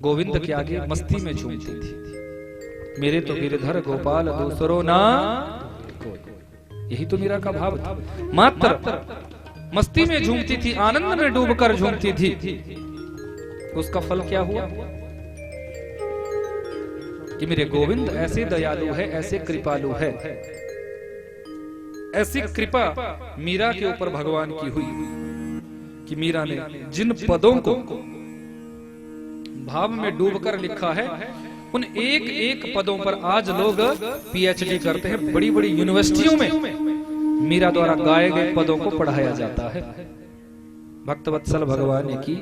गोविंद के आगे मस्ती में झूमती थी। मेरे तो गिरधर गोपाल दूसरो ना, यही तो मीरा का भाव था। मात्र मस्ती में झूमती थी, आनंद में डूबकर झूमती थी। उसका फल क्या हुआ कि मेरे गोविंद ऐसे दयालु है, ऐसे कृपालु है। ऐसी कृपा मीरा के ऊपर भगवान की हुई कि मीरा ने जिन पदों को भाव में डूबकर लिखा है, उन एक एक पदों पर आज लोग पीएचडी करते हैं। बड़ी बड़ी यूनिवर्सिटियों में मीरा द्वारा गाए गए पदों को पढ़ाया जाता है। भक्तवत्सल भगवान की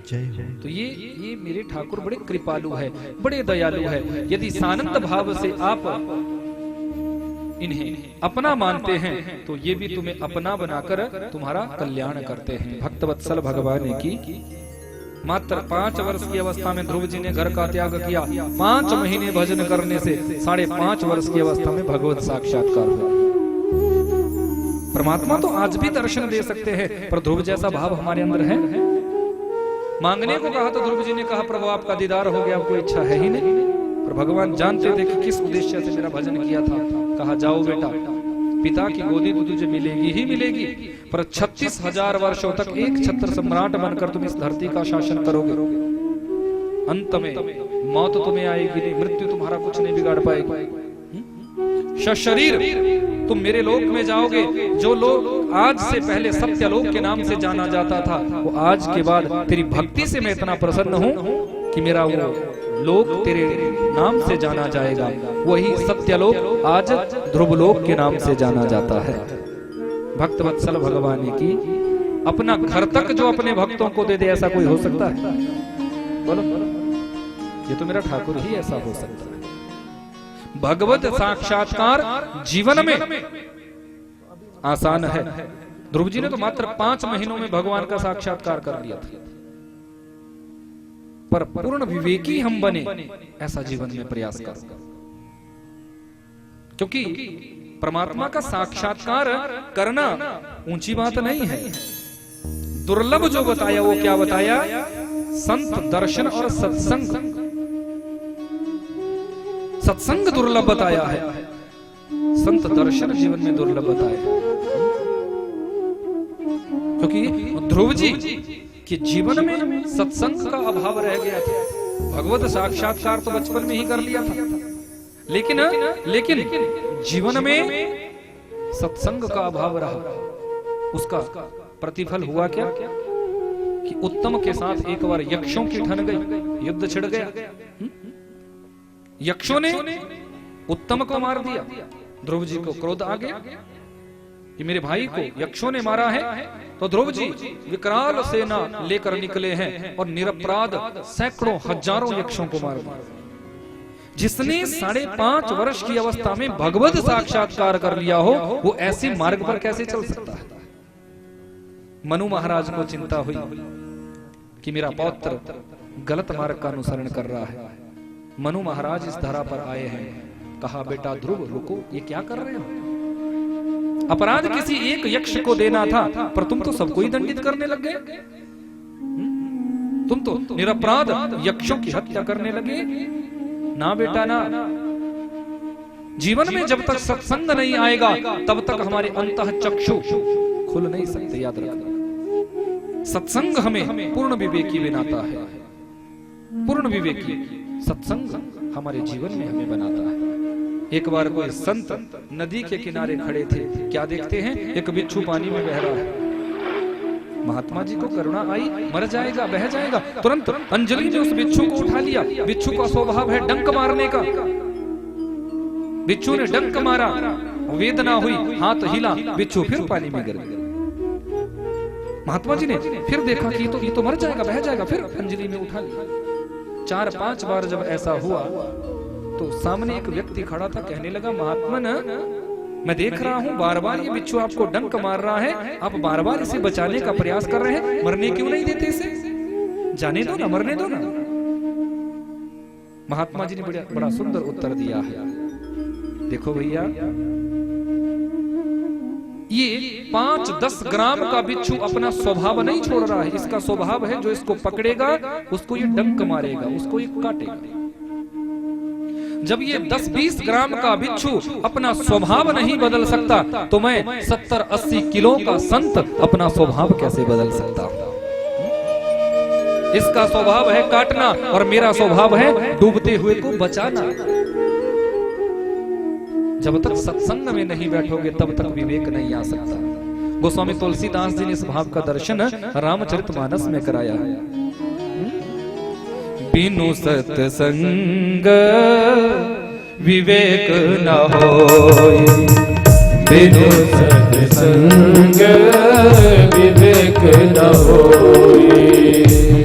जय। तो ये मेरे ठाकुर बड़े कृपालु है, बड़े दयालु है। यदि सानंद भाव से आप इन्हें अपना मानते हैं तो ये भी तुम्हें अपना बनाकर तुम्हारा कल्याण करते हैं। भक्तवत्सल भगवान की। मात्र 5 वर्ष की अवस्था में ध्रुव जी ने घर का त्याग किया। 5 महीने भजन करने से 5.5 वर्ष की अवस्था में भगवत साक्षात्कार हुआ। परमात्मा तो आज भी दर्शन दे सकते हैं, पर ध्रुव जैसा भाव हमारे अंदर है। मांगने को कहा तो ध्रुव जी ने कहा प्रभु आपका दीदार हो गया, अब कोई इच्छा है ही नहीं। पर भगवान जानते थे कि किस उद्देश्य से मेरा भजन किया था। कहा जाओ बेटा, पिता की गोदी तो तुझे मिलेगी ही मिलेगी, पर 36,000 वर्षों तक एक छत्र सम्राट बनकर तुम इस धरती का शासन करोगे। अंत में मौत तुम्हें आएगी नहीं, मृत्यु तुम्हारा कुछ नहीं बिगाड़ पाएगी। सशरीर तुम मेरे लोक में जाओगे। जो लोग आज से पहले सत्यलोक के नाम से जाना जाता था, वो आज के बाद तेरी भक्ति से मैं इतना प्रसन्न हूं कि मेरा वो लोक तेरे नाम से जाना जाएगा। वही सत्यलोक आज ध्रुवलोक के नाम से जाना जाता है। भक्तवत्सल भगवान की। अपना घर तक जो अपने भक्तों को दे दे, ऐसा कोई हो सकता है? बोलो, ये तो मेरा ठाकुर ही ऐसा हो सकता है। भगवत साक्षात्कार जीवन में आसान है। ध्रुव जी ने तो मात्र 5 महीनों में भगवान का साक्षात्कार कर लिया था। पर पूर्ण विवेकी हम बने, ऐसा जीवन में प्रयास कर, क्योंकि परमात्मा का साक्षात्कार करना ऊंची बात नहीं है। दुर्लभ जो बताया वो क्या बताया? संत दर्शन और सत्संग। सत्संग दुर्लभ बताया है, संत दर्शन जीवन में दुर्लभ बताया। क्योंकि ध्रुव जी के जीवन में सत्संग का अभाव रह गया था। भगवत साक्षात्कार तो बचपन में ही कर लिया था, लेकिन जीवन में सत्संग का अभाव रहा। उसका प्रतिफल हुआ क्या कि उत्तम के साथ एक बार यक्षों की ठन गई, युद्ध छिड़ गया। यक्षों ने उत्तम को मार दिया। ध्रुव जी को क्रोध आ गया कि मेरे भाई को यक्षों ने मारा है। तो ध्रुव जी विकराल सेना लेकर निकले हैं और निरपराध सैकड़ों हजारों यक्षों को मार दिया। जिसने 5.5 वर्ष की अवस्था में भगवत साक्षात्कार कर लिया हो, वो ऐसे मार्ग पर कैसे चल सकता है? मनु महाराज को चिंता हुई कि मेरा पौत्र गलत मार्ग का अनुसरण कर रहा है। मनु महाराज इस धरा पर आए हैं। कहा बेटा ध्रुव रुको, ये क्या कर रहे हो? अपराध किसी एक यक्ष को देना था, पर तुम तो सबको ही दंडित करने लग गए। तुम तो निरपराध यक्षों की हत्या करने लगे। ना बेटा ना, जीवन में जब तक सत्संग नहीं आएगा तब तक हमारे अंतः चक्षु खुल नहीं सकते। याद रखना, सत्संग हमें पूर्ण विवेकी बनाता है। पूर्ण विवेकी सत्संग हमारे जीवन में हमें बनाता है। एक बार कोई संत नदी के किनारे खड़े थे। क्या देखते हैं? एक बिच्छू पानी में बह रहा है। महात्मा जी को करुणा आई, मर जाएगा, बह जाएगा। तुरंत अंजलि ने उस बिच्छू को उठा लिया। बिच्छू का स्वभाव है डंक मारने का। बिच्छू ने डंक मारा, वेदना हुई, हाथ हिला, बिच्छू फिर पानी में गिर गया। महात्मा जी ने फिर देखा कि ये तो मर जाएगा, बह जाएगा, फिर अंजलि में उठा लिया। 4-5 बार जब ऐसा हुआ तो सामने एक व्यक्ति खड़ा था। कहने लगा महात्मन, मैं देख रहा हूं बार बार ये बिच्छू आपको डंक मार रहा है, आप बार बार इसे बचाने का प्रयास कर रहे हैं, मरने क्यों नहीं देते इसे? जाने दो ना, मरने दो ना। महात्मा जी ने बड़ा सुंदर उत्तर दिया है। देखो भैया, ये 5-10 ग्राम का बिच्छू अपना स्वभाव नहीं छोड़ रहा है। इसका स्वभाव है जो इसको पकड़ेगा उसको ये डंक मारेगा, उसको ये काटेगा। जब ये 10-20 ग्राम का बिच्छू अपना स्वभाव नहीं बदल सकता तो मैं 70-80 किलो का संत अपना स्वभाव कैसे बदल सकता? इसका स्वभाव है काटना और मेरा स्वभाव है डूबते हुए को बचाना। जब तक सत्संग में नहीं बैठोगे तब तक विवेक नहीं आ सकता। गोस्वामी तुलसीदास जी ने इस भाव का दर्शन रामचरितमानस में कराया है। बिनु सत्संग विवेक न होय, बिनु सत्संग विवेक न होय,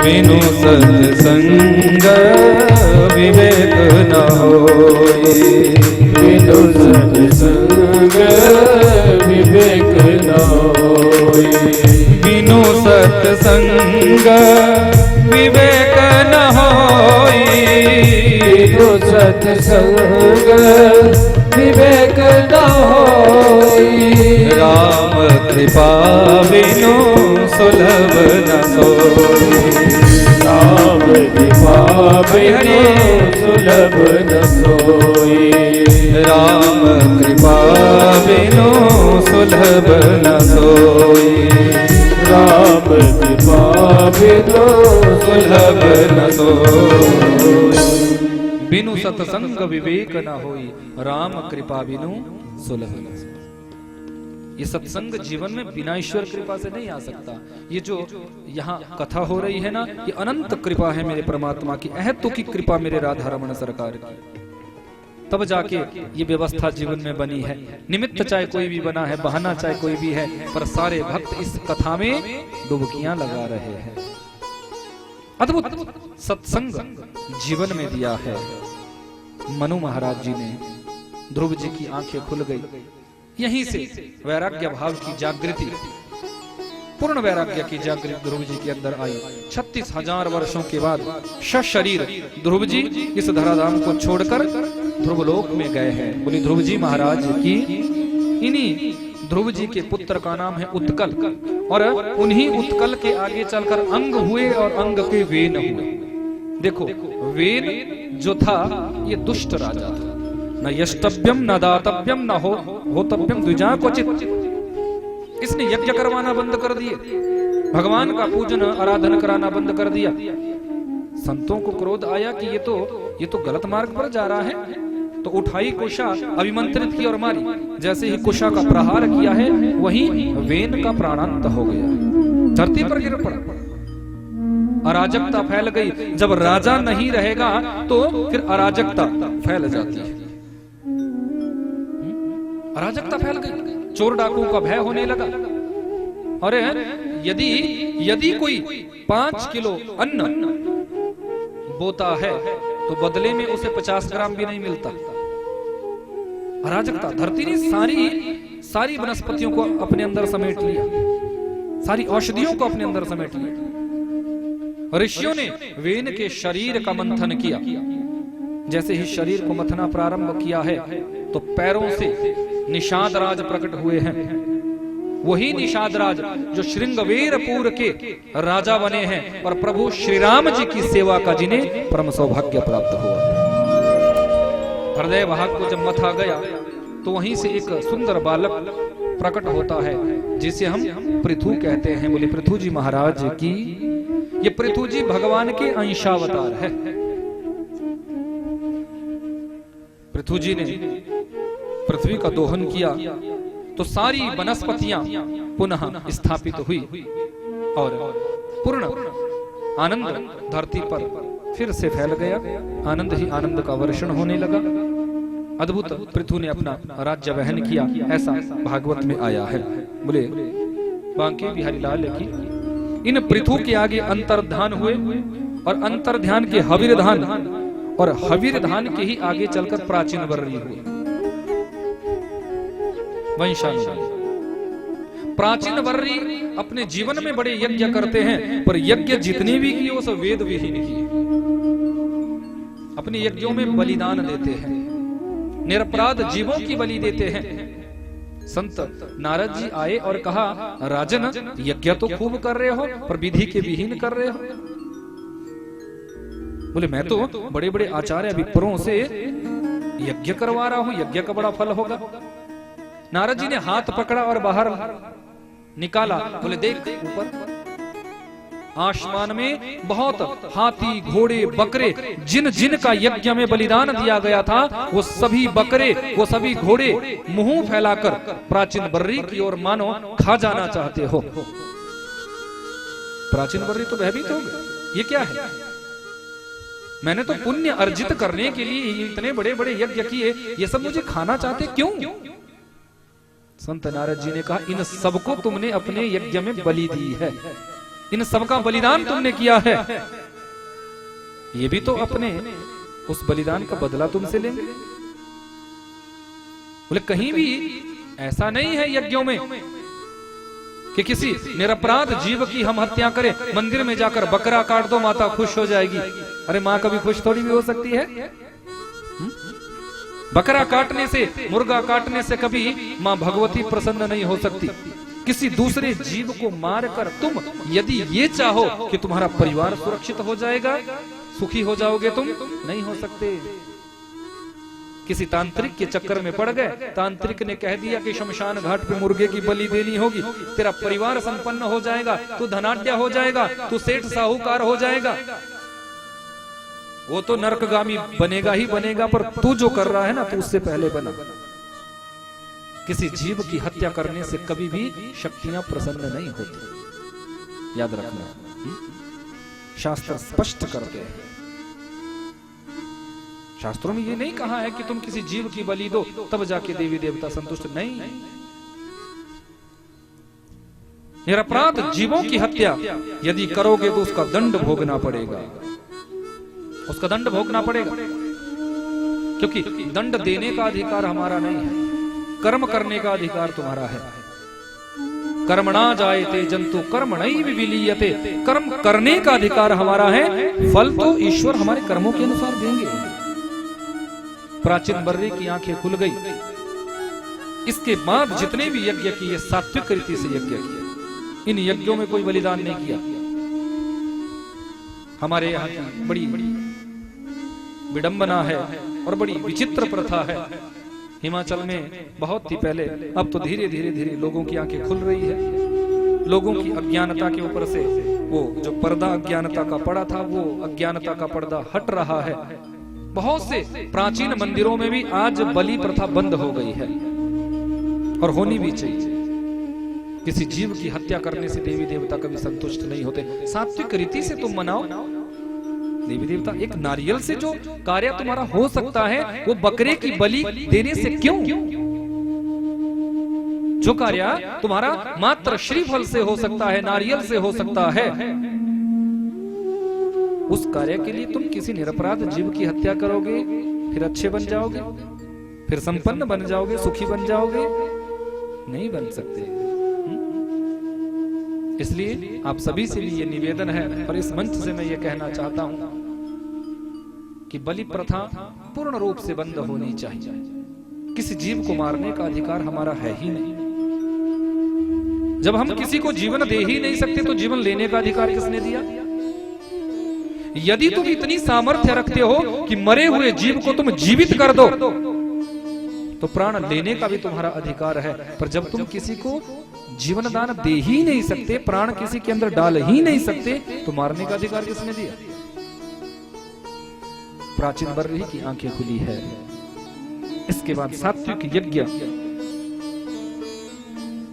बिनु सत्संग विवेक न होय, बिनु सत्संग विवेक न होय, बिनु सत्संग विवेक न होय, बिनु सत्संग विवेक न होय, राम कृपा बिनु सुलभ न सोय, राम कृपा बिनु सुलभ न सोय, राम कृपा बिनु सुलभ न सोय, राम कृपा बिनु सुलभ न सोय, बिनु सत्संग विवेक न होई, राम कृपा बिनु सुलभ न सोय। ये सत्संग जीवन में बिना ईश्वर कृपा से नहीं आ सकता। ये जो यहाँ कथा हो रही है ना, ये अनंत कृपा है मेरे परमात्मा की, अहेतु की कृपा मेरे राधा रमण सरकार की, तब जाके ये व्यवस्था जीवन में बनी है। निमित्त चाहे कोई भी बना है, बहाना चाहे कोई भी है, पर सारे भक्त इस कथा में डुबकियां लगा रहे हैं। अद्भुत सत्संग जीवन में दिया है। मनु महाराज जी ने, ध्रुव जी की आंखें खुल गई, यहीं से वैराग्य भाव की जागृति, पूर्ण वैराग्य की जागृति ध्रुव जी के अंदर आई। 36,000 वर्षों के बाद सशरीर ध्रुव जी इस धराधाम को छोड़कर ध्रुवलोक में गए हैं। बोली ध्रुव जी महाराज की। इन्हीं ध्रुव जी के पुत्र का नाम है उत्कल, और उन्हीं उत्कल के आगे चलकर अंग हुए और अंग के वेन हुए। देखो वेन जो था ये दुष्ट राजा था, न यष्टव्यम न दातव्यम न होतव्यम द्विजा क्वचित। इसने यज्ञ करवाना बंद कर दिए, भगवान का पूजन आराधना कराना बंद कर दिया। संतों को क्रोध आया कि ये तो गलत मार्ग पर जा रहा है, तो उठाई कुशा, अभिमंत्रित की और मारी। जैसे ही कुशा का प्रहार किया है वहीं वेन का प्राणांत हो गया, धरती पर गिर पड़ा। अराजकता फैल गई। जब राजा नहीं रहेगा तो फिर अराजकता फैल जाती है। अराजकता फैल गई, चोर डाकुओं का भय होने लगा। और यदि कोई 5 किलो अन्न बोता है तो बदले में उसे 50 ग्राम भी नहीं मिलता। अराजकता, धरती ने सारी वनस्पतियों को अपने अंदर समेट लिया, सारी औषधियों को अपने अंदर समेट लिया। ऋषियों ने वेन के शरीर का मंथन किया। जैसे ही शरीर को मथना प्रारंभ किया है तो पैरों से निषाद राज प्रकट हुए हैं। वही निषाद राज जो श्रृंगवेरपुर के राजा बने हैं और प्रभु श्री राम जी की सेवा का जिन्हें परम सौभाग्य प्राप्त हुआ। हृदय भाग को जब मथा गया तो वहीं से एक सुंदर बालक प्रकट होता है जिसे हम पृथु कहते हैं। बोले पृथु जी महाराज की। ये पृथु जी भगवान के अंशावतार है। पृथु जी ने पृथ्वी का दोहन किया तो सारी वनस्पतियां पुनः स्थापित हुई और पूर्ण आनंद धरती पर फिर से फैल गया। आनंद ही आनंद का वर्षण होने लगा। अद्भुत पृथु ने अपना राज्य वहन किया, ऐसा भागवत में आया है। बोले बांके बिहारी लाल की। इन पृथु के आगे अंतर्धान हुए और अंतर्ध्यान के हविर्धान और हविर्धान के ही आगे चलकर प्राचीन वर्णी हुए। वंशानुशाली प्राचीन वर्णी अपने जीवन में बड़े यज्ञ करते हैं, पर यज्ञ जितने भी किए उस वेद विहीन किए। अपने यज्ञों में बलिदान देते हैं, निरपराध जीवों की बलि देते हैं, संत नारद जी आए और कहा, राजन यज्ञ तो खूब कर रहे हो पर विधि के विहीन कर रहे हो। बोले मैं तो बड़े बड़े आचार्य विप्रों से यज्ञ करवा रहा हूं, यज्ञ का बड़ा फल होगा। नारद जी ने हाथ पकड़ा और बाहर निकाला। बोले देख ऊपर आसमान में बहुत हाथी घोड़े बकरे जिन जिन का यज्ञ में बलिदान दिया गया था, वो सभी बकरे वो सभी घोड़े मुंह फैलाकर प्राचीन बर्री की ओर मानो खा जाना चाहते हो। प्राचीन बर्री तो भयभीत हो गए, ये क्या है? मैंने तो पुण्य अर्जित करने के लिए इतने बड़े बड़े यज्ञ किए, ये सब मुझे खाना चाहते क्यों? संत नारद जी ने कहा, इन सबको तुमने अपने यज्ञ में बलि दी है, इन सबका बलिदान तुमने किया है, ये भी तो अपने उस बलिदान का बदला तुमसे लेंगे। बोले कहीं भी ऐसा नहीं है यज्ञों में कि किसी निरपराध जीव की हम हत्या करें। मंदिर में जाकर बकरा काट दो, माता खुश हो जाएगी। अरे माँ कभी खुश थोड़ी भी हो सकती है? बकरा काटने से, मुर्गा काटने से कभी माँ भगवती प्रसन्न नहीं हो सकती। किसी दूसरे जीव को मारकर तुम यदि ये चाहो कि तुम्हारा परिवार सुरक्षित हो जाएगा, सुखी हो जाओगे, तुम नहीं हो सकते। किसी तांत्रिक के चक्कर में पड़ गए, तांत्रिक ने कह दिया कि शमशान घाट पे मुर्गे की बलि देनी होगी, तेरा परिवार संपन्न हो जाएगा, तू धनाढ्य हो जाएगा, तू सेठ साहूकार हो जाएगा। वो तो नरकगामी बनेगा ही बनेगा, पर तू जो कर रहा है ना, तू उससे पहले बना। किसी जीव की हत्या करने से कभी भी शक्तियां प्रसन्न नहीं होती, याद रखना। शास्त्र स्पष्ट करते हैं। शास्त्रों में ये नहीं कहा है कि तुम किसी जीव की बलि दो तब जाके देवी देवता संतुष्ट, नहीं। निरपराध जीवों की हत्या यदि करोगे तो उसका दंड भोगना पड़ेगा, उसका दंड भोगना पड़ेगा। क्योंकि दंड देने का अधिकार हमारा नहीं है, कर्म करने का अधिकार तुम्हारा है। कर्मणा जायते जंतु कर्मणैव विलीयते, कर्म करने का अधिकार हमारा है, फल तो ईश्वर हमारे कर्मों के अनुसार देंगे। प्राचीन बर्री की आंखें खुल गई। इसके बाद जितने भी यज्ञ किए सात्विक रीति से यज्ञ किए, इन यज्ञों में कोई बलिदान नहीं किया। हमारे यहाँ की बड़ी विडंबना है और बड़ी विचित्र प्रथा है। हिमाचल में बहुत ही पहले, अब तो धीरे धीरे धीरे लोगों की आंखें खुल रही है। लोगों की अज्ञानता के ऊपर से वो जो पर्दा अज्ञानता का पड़ा था, वो अज्ञानता का पर्दा हट रहा है। बहुत से प्राचीन मंदिरों में भी आज बलि प्रथा बंद हो गई है और होनी भी चाहिए। किसी जीव की हत्या करने से देवी देवता कभी संतुष्ट नहीं होते। सात्विक रीति से तुम मनाओ देवी देवता। एक नारियल से जो कार्य तुम्हारा हो सकता है, वो बकरे की बलि देने से क्यों? जो कार्य तुम्हारा मात्र श्रीफल से हो सकता है, नारियल से हो सकता है, उस कार्य के लिए तुम किसी निरपराध जीव की हत्या करोगे, फिर अच्छे बन जाओगे, फिर संपन्न बन जाओगे, सुखी बन जाओगे? नहीं बन सकते। इसलिए आप सभी से भी ये निवेदन है और इस मंच से मैं ये कहना चाहता हूं कि बलि प्रथा पूर्ण रूप से बंद होनी चाहिए। किसी जीव को मारने का अधिकार हमारा है ही नहीं। जब हम किसी को जीवन दे ही नहीं सकते तो जीवन लेने का अधिकार किसने दिया? यदि तुम इतनी सामर्थ्य रखते हो कि मरे हुए जीव को तुम जीवित कर दो, तो प्राण लेने का भी तुम्हारा अधिकार है। पर जब तुम किसी को जीवन दान दे ही नहीं सकते, प्राण किसी के अंदर डाल ही नहीं सकते, तो मारने का अधिकार किसने दिया? प्राचीन बर्री की आंखें खुली है। इसके बाद सात्विक यज्ञ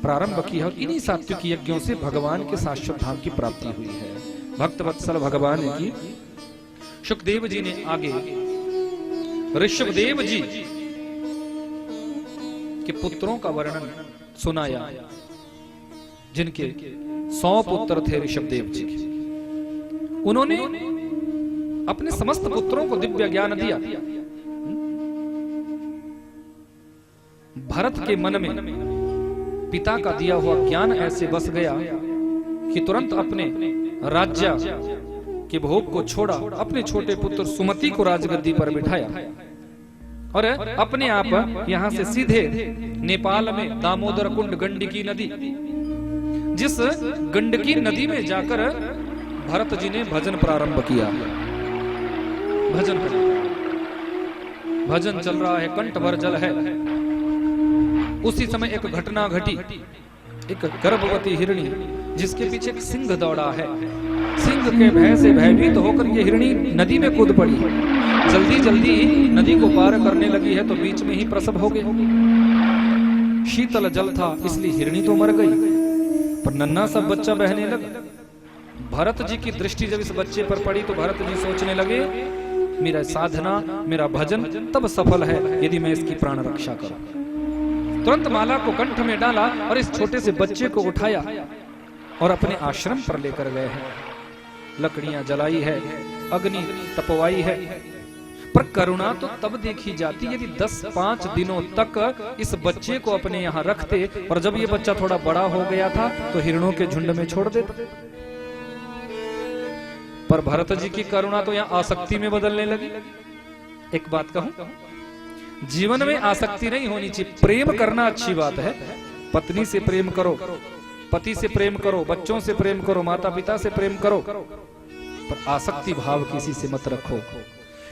प्रारंभ किया और इन्हीं सात्विक यज्ञों से भगवान के शाश्वत धाम की प्राप्ति हुई है। भक्त वत्सल भगवान की शुकदेव जी ने आगे ऋषभदेव जी के पुत्रों का वर्णन सुनाया, जिनके 100 पुत्र थे ऋषभदेव जी के। उन्होंने अपने समस्त पुत्रों को दिव्य ज्ञान दिया। भरत के मन में पिता का दिया हुआ ज्ञान ऐसे बस गया कि तुरंत अपने राज्य के भोग को छोड़ा, अपने छोटे पुत्र सुमति को राजगद्दी पर बिठाया और अपने आप यहाँ से सीधे नेपाल में दामोदर कुंड गंडकी नदी, जिस गंडकी नदी में जाकर भरत जी ने भजन प्रारंभ किया। भजन चल रहा है, कंठ भर जल है। उसी समय एक घटना घटी। एक गर्भवती हिरणी जिसके पीछे एक सिंह दौड़ा है, सिंह के भय से भयभीत होकर ये हिरणी नदी में कूद पड़ी। जल्दी जल्दी नदी को पार करने लगी है तो बीच में ही प्रसव हो गया। शीतल जल था इसलिए हिरणी तो मर गई, पर नन्हा सा बच्चा बहने लगा। भरत जी की दृष्टि जब इस बच्चे पर पड़ी तो भरत जी सोचने लगे, मेरा साधना, मेरा भजन तब सफल है यदि मैं इसकी प्राण रक्षा करूं। तुरंत माला को कंठ में डाला और इस छोटे से बच्चे को उठाया और अपने आश्रम पर लेकर गए हैं। लकड़ियां जलाई है, अग्नि तपवाई है, पर करुणा तो तब देखी जाती यदि 10-5 दिनों तक इस बच्चे को अपने यहाँ रखते और जब ये बच्चा थोड़ा बड़ा हो गया था तो हिरणों के झुंड में छोड़ देते। पर भरत जी की करुणा तो यहाँ आसक्ति में बदलने लगी। एक बात कहूं, जीवन में आसक्ति नहीं होनी चाहिए। प्रेम करना अच्छी बात है, पत्नी से प्रेम करो, पति से प्रेम करो, बच्चों से प्रेम करो, माता पिता से प्रेम करो, पर आसक्ति भाव किसी से मत रखो,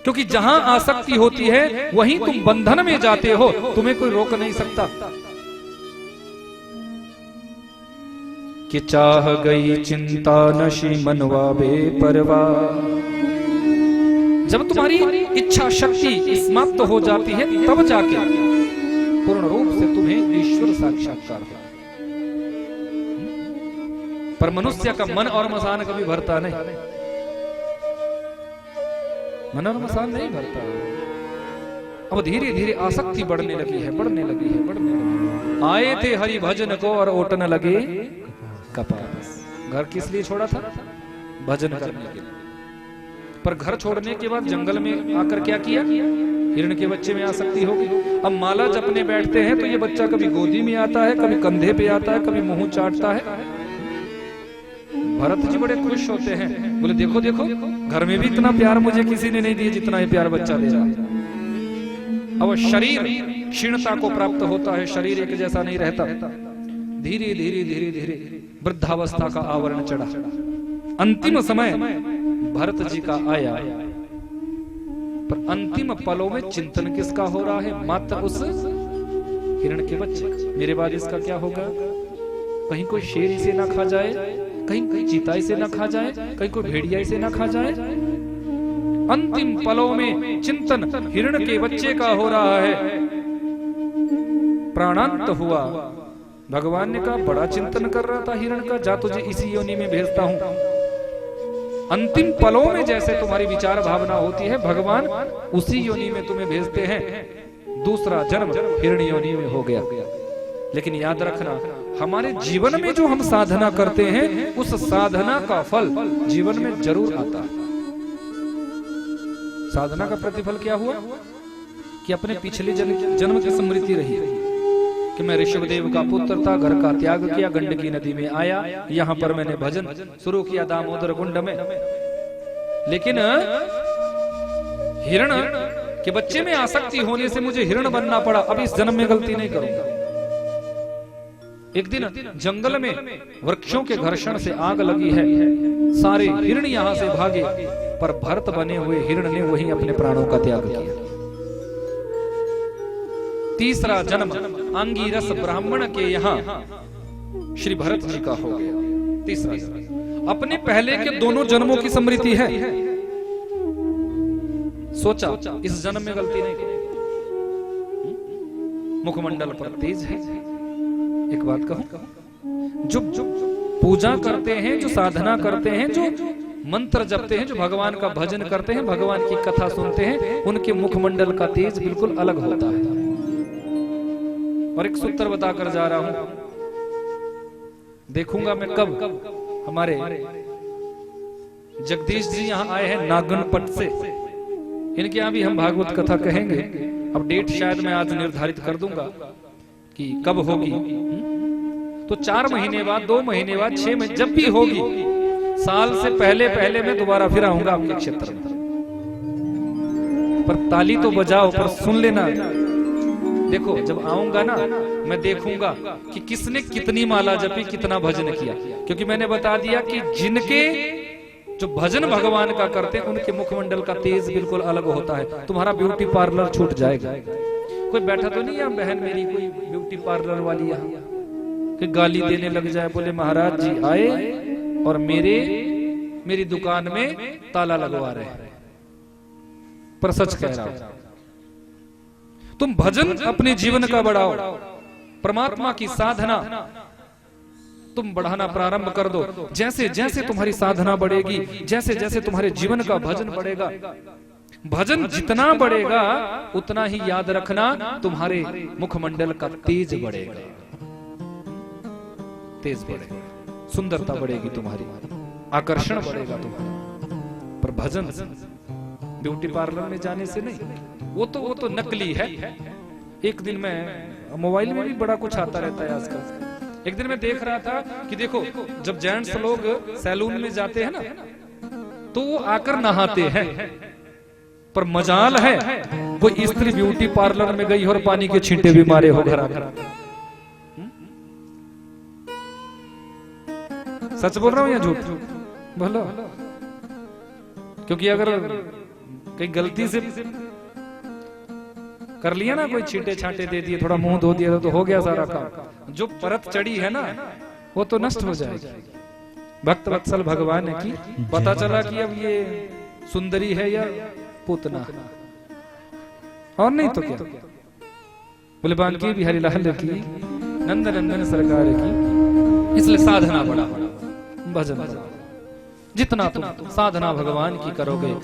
क्योंकि जहां आसक्ति होती है वहीं तुम बंधन में जाते हो, तुम्हें कोई रोक नहीं सकता। कि चाह गई चिंता नशी मनवा बेपरवा, जब तुम्हारी इच्छा शक्ति समाप्त हो जाती है तब जाके पूर्ण रूप से तुम्हें ईश्वर साक्षात्कार हो। पर मनुष्य का मन और मसान कभी भरता नहीं, मन और मसान नहीं भरता। अब धीरे धीरे आसक्ति बढ़ने लगी है, बढ़ने लगी है, बढ़ने लगी। आए थे हरि भजन को और ओटन लगे कपास। घर किस लिए छोड़ा था? भजन करने के लिए। पर घर छोड़ने के बाद जंगल में आकर क्या किया? हिरण के बच्चे में आसक्ति होगी। अब माला जपने बैठते हैं तो ये बच्चा कभी गोदी में आता है, कभी कंधे पे आता है, कभी मुंह चाटता है। भरत जी बड़े खुश होते हैं, बोले देखो देखो, घर में भी इतना प्यार मुझे किसी ने नहीं दिया जितना ये प्यार बच्चा दे रहा है। अब शरीर क्षीणता को प्राप्त होता है, शरीर एक जैसा नहीं रहता। धीरे धीरे धीरे धीरे वृद्धावस्था का आवरण चढ़ा। अंतिम समय भरत जी का आया, पर अंतिम पलों में चिंतन किसका हो रहा है? मात्र उस हिरण के बच्चे का। मेरे बाद इसका क्या होगा? कहीं कोई शेर इसे ना खा जाए, कहीं कोई चीता इसे ना खा जाए, कहीं कोई भेड़िया इसे ना खा जाए। अंतिम पलों में चिंतन हिरण के बच्चे का हो रहा है। प्राणांत हुआ। भगवान ने कहा बड़ा चिंतन कर रहा था हिरण का, जा तुझे इसी योनि में भेजता हूं। अंतिम पलों में जैसे तुम्हारी विचार भावना होती है, भगवान उसी योनि में तुम्हें भेजते हैं। दूसरा जन्म हिरण योनि में हो गया। लेकिन याद रखना, हमारे जीवन में जो हम साधना करते हैं उस साधना का फल जीवन में जरूर आता है। साधना का प्रतिफल क्या हुआ कि अपने पिछले जन्म की स्मृति रही कि मैं ऋषभदेव का पुत्र था, घर का त्याग किया, गंडकी नदी में आया, यहाँ पर मैंने भजन शुरू किया दामोदर कुंड में। लेकिन हिरण के बच्चे में आसक्ति होने से मुझे हिरण बनना पड़ा। अब इस जन्म में गलती नहीं करूंगा। एक दिन जंगल में वृक्षों के घर्षण से आग लगी है, सारे हिरण यहां से भागे, पर भरत बने हुए हिरण ने वहीं अपने प्राणों का त्याग किया। तीसरा जन्म अंगिरस ब्राह्मण के यहाँ श्री भरत जी का हो गया। तीसरा जन्म अपने पहले के दोनों जन्मों की स्मृति है। सोचा इस जन्म में गलती नहीं की। मुखमंडल पर तेज है। एक बात कहूं, जो पूजा करते हैं, जो साधना करते हैं, जो मंत्र जपते हैं, जो भगवान का भजन करते हैं, भगवान की कथा सुनते हैं, उनके मुखमंडल का तेज बिल्कुल अलग होता है। और एक सूत्र बताकर जा रहा हूं, देखूंगा मैं कब हमारे जगदीश जी यहां आए हैं नागनपट से। इनके यहां भी हम भागवत कथा कहेंगे। अब डेट शायद मैं आज निर्धारित कर दूंगा कि कब होगी। तो 4 महीने बाद, 2 महीने बाद, 6 महीने, जब भी होगी, साल से पहले पहले मैं दोबारा फिर आऊंगा आपके क्षेत्र में। पर ताली तो बजाओ, पर सुन लेना। देखो जब आऊंगा ना, मैं देखूंगा कि किसने कितनी माला जपी, कितना भजन किया। क्योंकि मैंने बता दिया कि जिनके जो भजन भगवान का करते हैं उनके मुखमंडल का तेज बिल्कुल अलग होता है। तुम्हारा ब्यूटी पार्लर छूट जाएगा। कोई बैठा तो नहीं है बहन मेरी, कोई ब्यूटी पार्लर वाली यहाँ कि गाली देने लग जाए, बोले महाराज जी आए और मेरी दुकान में ताला लगवा रहे हैं। पर सच कह रहा हूं, तुम भजन अपने जीवन का बढ़ाओ, परमात्मा की साधना तुम बढ़ाना प्रारंभ कर दो। जैसे जैसे तुम्हारी साधना बढ़ेगी, जैसे जैसे तुम्हारे जीवन का भजन बढ़ेगा, भजन जितना बढ़ेगा उतना ही याद रखना तुम्हारे मुखमंडल का तेज बढ़ेगा, तेज बढ़ेगा, सुंदरता बढ़ेगी तुम्हारी, आकर्षण बढ़ेगा तुम्हारा। पर भजन ब्यूटी पार्लर में जाने से नहीं, वो तो नकली है। एक दिन मैं मोबाइल में भी बड़ा कुछ आता रहता है आजकल। एक दिन मैं देख रहा था कि देखो जब जेंट्स लोग सैलून में जाते हैं ना, तो वो आकर नहाते हैं, पर मजाल है कोई स्त्री ब्यूटी पार्लर में गई और पानी के छींटे भी मारे हो घर आकर। सच बोल रहा हूं या झूठ बोलो? क्योंकि अगर कहीं गलती से कर लिया ना, कोई छींटे छांटे दे दिए, थोड़ा मुंह धो दिया तो हो गया सारा काम। जो परत चढ़ी है ना वो तो नष्ट हो जाएगी। भक्त वत्सल भगवान की पता चला कि अब ये सुंदरी है या पूतना, और नहीं तो क्या। बोले बांकी बिहारी लाल की, नंद नंदन सरकार की। इसलिए साधना बढ़ा, भजन बढ़ा। जितना तुम साधना भगवान की करोगे,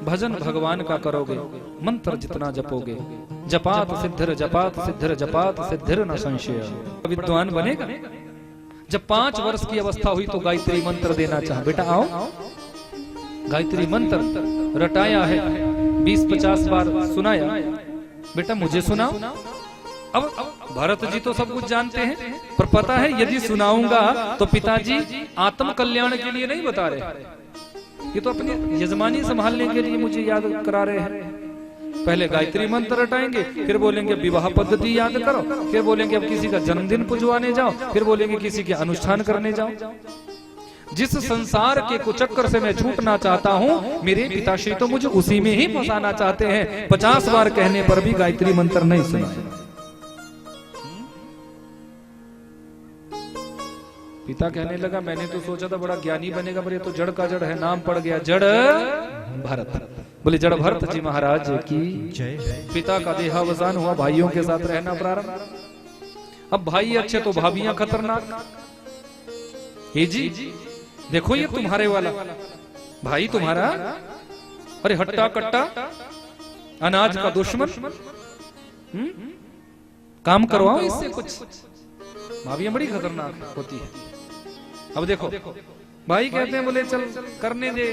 भजन भगवान का करोगे, मंत्र जितना जपोगे, जपात सिद्धिर जपात सिद्धिर जपात सिद्धिर न संशय, विद्वान बनेगा। जब 5 वर्ष की अवस्था हुई तो गायत्री मंत्र देना चाहा, बेटा आओ गायत्री मंत्र रटाया है, 20-50 बार सुनाया, बेटा मुझे सुनाओ। अब भरत जी तो सब कुछ जानते हैं, पर पता है यदि सुनाऊंगा तो पिताजी आत्म कल्याण के लिए नहीं बता रहे, ये तो अपनी यजमानी संभालने के लिए मुझे याद करा रहे हैं। पहले गायत्री मंत्र रटाएंगे, फिर बोलेंगे विवाह पद्धति याद करो, फिर बोलेंगे अब किसी का जन्मदिन पुजवाने जाओ, फिर बोलेंगे किसी के अनुष्ठान करने जाओ। जिस संसार के कुचक्कर से मैं छूटना चाहता हूँ, मेरे पिताश्री तो मुझे उसी में ही फंसाना चाहते हैं। 50 बार कहने पर भी गायत्री मंत्र नहीं सुना। पिता कहने लगा मैंने तो सोचा था बड़ा ज्ञानी बनेगा, पर ये तो जड़ का जड़ है, नाम पड़ गया जड़ भरत। बोले जड़ भरत जी महाराज की जय। पिता का देहावसान हुआ, भाइयों के साथ रहना प्रारंभ। अब भाई अच्छे तो भाभियां खतरनाक। हे जी देखो ये तुम्हारे वाला भाई तुम्हारा, अरे हट्टा कट्टा, अनाज का दुश्मन, काम करवाओ इससे कुछ। भाभियां बड़ी खतरनाक होती है। अब देखो भाई कहते हैं बोले चल करने दे,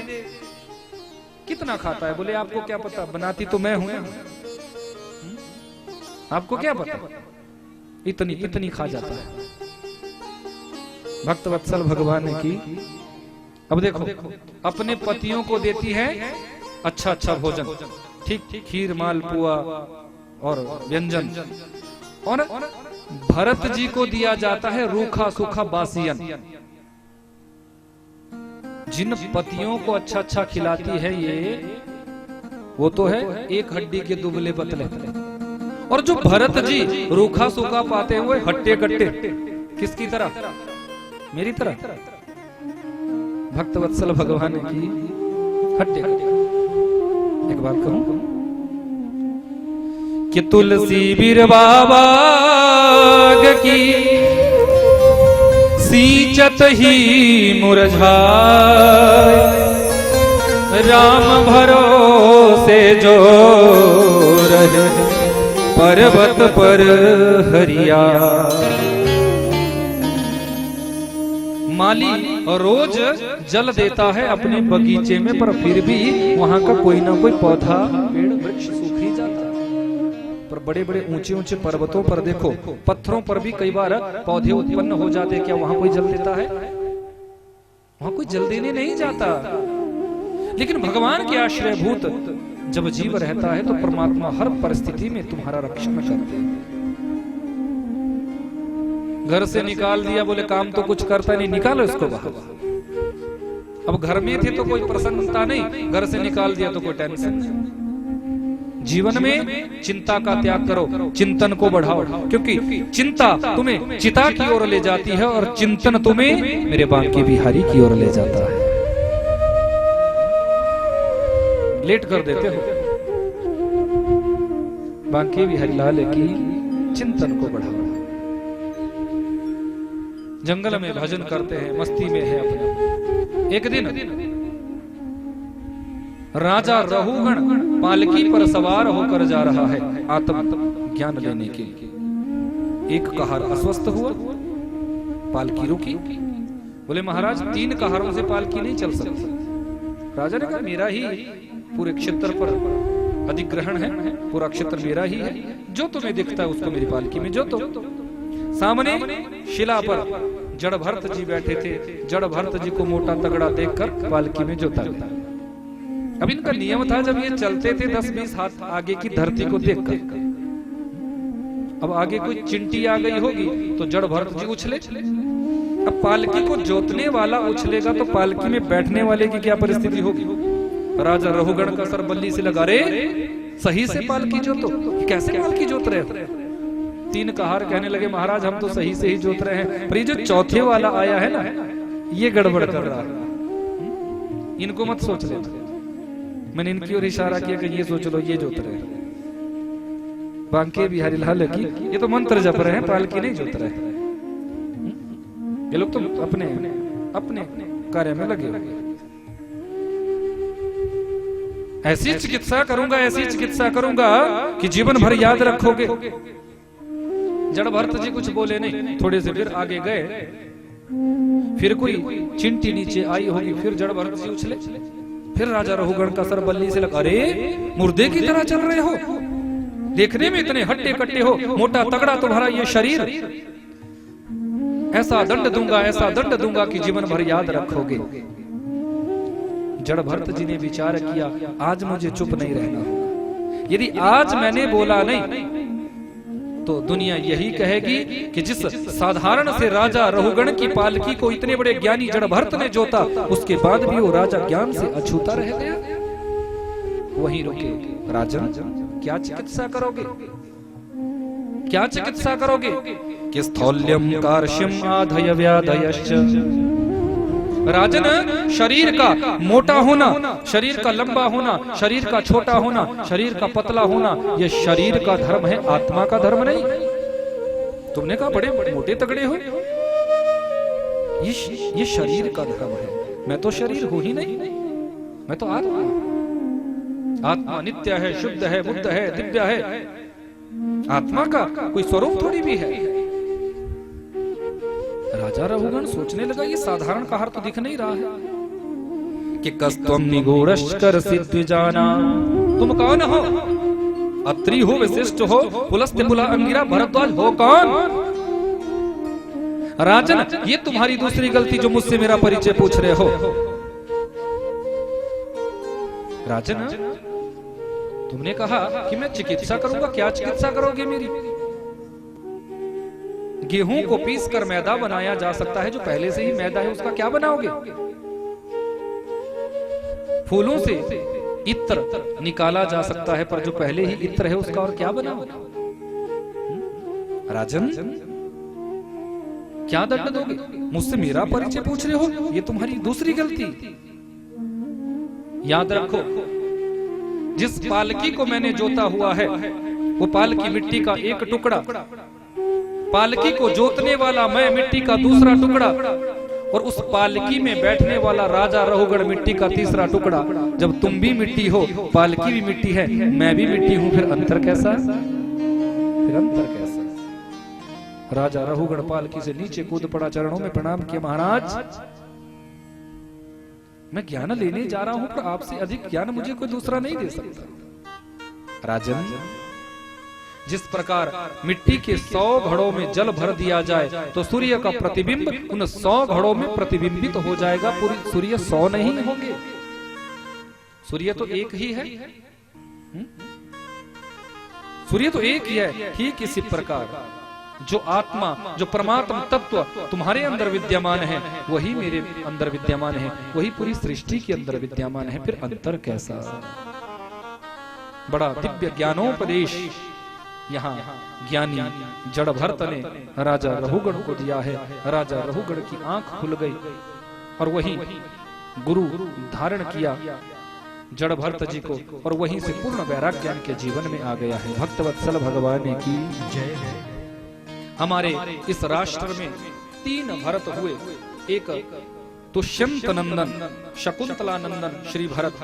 कितना खाता है? बोले आपको क्या पता, बनाती तो मैं हूं, आपको क्या पता, इतनी इतनी खा जाता है। भक्त वत्सल भगवान की। अब देखो अपने पतियों को देती है अच्छा अच्छा भोजन, ठीक खीर मालपुआ और व्यंजन, और भरत जी को दिया जाता है रूखा सूखा बासियन। जिन पतियों को अच्छा अच्छा खिलाती है ये, वो तो है एक हड्डी के दुबले पतले, और जो भरत जी रूखा सूखा पाते हुए हट्टे कट्टे, किसकी तरह? मेरी तरह। भक्त वत्सल भगवान की हट्टे कट्टे। एक बात कहूं कि तुलसी बिरवा बाग की सींचत ही मुरझाए, राम भरोसे जो रहे पर्वत पर हरिया। माली रोज जल देता है अपने बगीचे में, पर फिर भी वहां का कोई ना कोई पौधा पेड़ वृक्ष सूख ही जाता है। पर बड़े बड़े ऊंचे ऊंचे पर्वतों पर देखो, पत्थरों पर भी कई बार पौधे उत्पन्न हो जाते हैं। क्या वहां कोई जल देता है? वहां कोई जल देने नहीं जाता। लेकिन भगवान के आश्रयभूत जब जीव रहता है तो परमात्मा हर परिस्थिति में तुम्हारा रक्षण करते हैं। घर से निकाल दिया, बोले काम तो कुछ करता नहीं, निकालो इसको बाहर। अब घर में थे तो कोई प्रसन्नता नहीं, घर से निकाल दिया तो कोई टेंशन नहीं। जीवन में चिंता का त्याग करो, चिंतन को बढ़ाओ, क्योंकि चिंता तुम्हें चिता की ओर ले जाती है और चिंतन तुम्हें मेरे बांके बिहारी की ओर ले जाता है। लेट कर देते हो, बांके बिहारी लाल की चिंतन को बढ़ाओ। जंगल में भजन करते हैं, मस्ती में है अपने। एक दिन राजा रहुगण पालकी पर सवार होकर जा रहा है आत्म ज्ञान लेने के लिए। एक कहार अस्वस्थ हुआ, पालकी रुकी। बोले महाराज 3 कहारों से पालकी नहीं चल सकती। राजा ने कहा मेरा ही पूरे क्षेत्र पर अधिग्रहण है, पूरा क्षेत्र मेरा ही है, जो तुम्हें दिखता है उसको मेरी पालकी में जोतो। सामने शिला पर जड़ भरत जी बैठे थे, जड़ भरत जी को मोटा तगड़ा देखकर पालकी में जोता। अब इनका नियम था, जब ये चलते थे 10-20 हाथ आगे की धरती को देखकर, अब आगे कोई चिंटी आ गई होगी तो जड़ भरत जी उछले। अब पालकी को जोतने वाला उछलेगा तो पालकी में बैठने वाले की क्या परिस्थिति होगी। राजा रहुगण का सर बल्ली से लगा, रे सही से पालकी जोतो, कैसे पालकी जोत रहे हो। 3 कहार कहने लगे महाराज हम तो सही से ही जोत रहे हैं, पर ये जो चौथे वाला आया है ना, ये गड़बड़ कर रहा है, इनको मत सोच लेना। मैंने इनकी ओर इशारा किया कि ये सोच लो ये जोत रहे हैं। बांके बिहारी लाल की ये तो मंत्र जप रहे हैं, पालकी नहीं जोत रहे। ये लोग तो अपने अपने कार्य में लगे हुए। ऐसी चिकित्सा करूंगा, ऐसी चिकित्सा करूंगा कि जीवन भर याद रखोगे। जड़ भरत जी कुछ बोले नहीं, थोड़े से फिर आगे गए, फिर कोई चिंटी नीचे आई होगी, फिर जड़ भरत जी उछले। फिर राजा रहुगण का सर बल्ली से लगा, अरे मुर्दे की तरह चल रहे हो, देखने में इतने हट्टे कट्टे हो, मोटा तगड़ा तुम्हारा ये शरीर, ऐसा दंड दूंगा, ऐसा दंड दूंगा कि जीवन भर याद रखोगे। जड़ भरत जी ने विचार किया, आज मुझे चुप नहीं रहना होगा। यदि आज मैंने बोला नहीं तो दुनिया यही कहेगी कि जिस साधारण से राजा रहुगण की पालकी को इतने बड़े ज्ञानी जड़ भरत ने जोता, उसके बाद भी वो राजा ज्ञान से अछूता रह गया। वहीं रुके। राजन क्या चिकित्सा करोगे, क्या चिकित्सा करोगे। कि स्थौल्यम कार्श्यम आधय व्याधयश्च। राजन शरीर का मोटा होना, शरीर का लंबा होना, शरीर का छोटा होना, शरीर का पतला होना, यह शरीर का धर्म है, आत्मा का धर्म नहीं। तुमने कहा बड़े मोटे तगड़े हो, ये शरीर का धर्म है। मैं तो शरीर हूं ही नहीं, मैं तो आत्मा। आत्मा नित्य है, शुद्ध है, बुद्ध है, दिव्य है। आत्मा का कोई स्वरूप थोड़ी भी है। राजा रहुगण सोचने लगा, ये साधारण कहार तो दिख नहीं रहा है। कि कस्तम निगूढ़श्कर सिद्ध जाना, तुम कौन हो। अत्रि हो, विशिष्ट हो, पुलस्त्य अंगिरा भरद्वाज हो कौन। राजन ये तुम्हारी दूसरी गलती जो मुझसे मेरा परिचय पूछ रहे हो। राजन तुमने कहा कि मैं चिकित्सा करूंगा, क्या चिकित्सा करोगे मेरी। गेहूं को पीस कर मैदा बनाया जा सकता है, जो पहले से ही मैदा है उसका क्या बनाओगे। फूलों से इत्र निकाला जा सकता है, पर जो पहले ही इत्र है उसका और क्या बनाओगे। राजन क्या दंड दोगे, मुझसे मेरा परिचय पूछ रहे हो, ये तुम्हारी दूसरी गलती। याद रखो, जिस पालकी को मैंने जोता हुआ है वो पालकी मिट्टी का एक टुकड़ा, पालकी को जोतने वाला मैं मिट्टी का दूसरा टुकड़ा, और उस पालकी में बैठने वाला राजा रहुगण मिट्टी का तीसरा टुकड़ा। जब तुम भी मिट्टी हो, पालकी भी मिट्टी है, मैं भी मिट्टी हूं, फिर अंतर कैसा, फिर अंतर कैसा। राजा रहुगण पालकी से नीचे कूद पड़ा, चरणों में प्रणाम किया, महाराज मैं ज्ञान लेने जा रहा हूं, पर आपसे अधिक ज्ञान मुझे कोई दूसरा नहीं दे सकता। राजन जिस प्रकार मिट्टी के 100 घड़ों में जल भर दिया जाए तो सूर्य का प्रतिबिंब उन 100 घड़ों में प्रतिबिंबित हो जाएगा, पूरी सूर्य 100 नहीं होंगे। सूर्य तो एक ही है, सूर्य तो एक ही है। ठीक इसी प्रकार जो आत्मा, जो परमात्मा तत्व तुम्हारे अंदर विद्यमान है, वही मेरे अंदर विद्यमान है, वही पूरी सृष्टि के अंदर विद्यमान है। फिर अंतर कैसा? बड़ा दिव्य ज्ञानोपदेश यहाँ ज्ञानी जड़ भरत ने राजा रहुगण को दिया है। राजा रहुगण की आंख खुल गई और वही गुरु धारण किया जड़ भरत जी को, और वहीं से पूर्ण वैराग्य ज्ञान के जीवन में आ गया है। भक्तवत्सल भगवान की जय है। हमारे इस राष्ट्र में 3 भरत हुए। एक दुष्यंत नंदन, शकुंतला नंदन श्री भरत,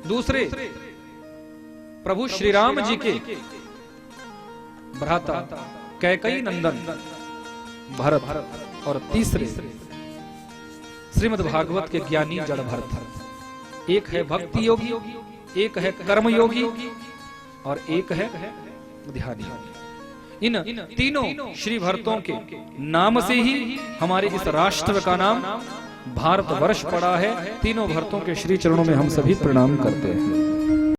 दूसरे प्रभु श्री राम जी के भ्राता कैकेयी नंदन भरत, और तीसरे श्रीमद् भागवत के ज्ञानी जड़ भरत। एक है भक्ति योगी, एक है कर्म योगी, और एक है ध्यान योगी। इन तीनों श्री भरतों के नाम से ही हमारे इस राष्ट्र का नाम भारतवर्ष पड़ा है। तीनों भरतों के श्री चरणों में हम सभी प्रणाम करते हैं।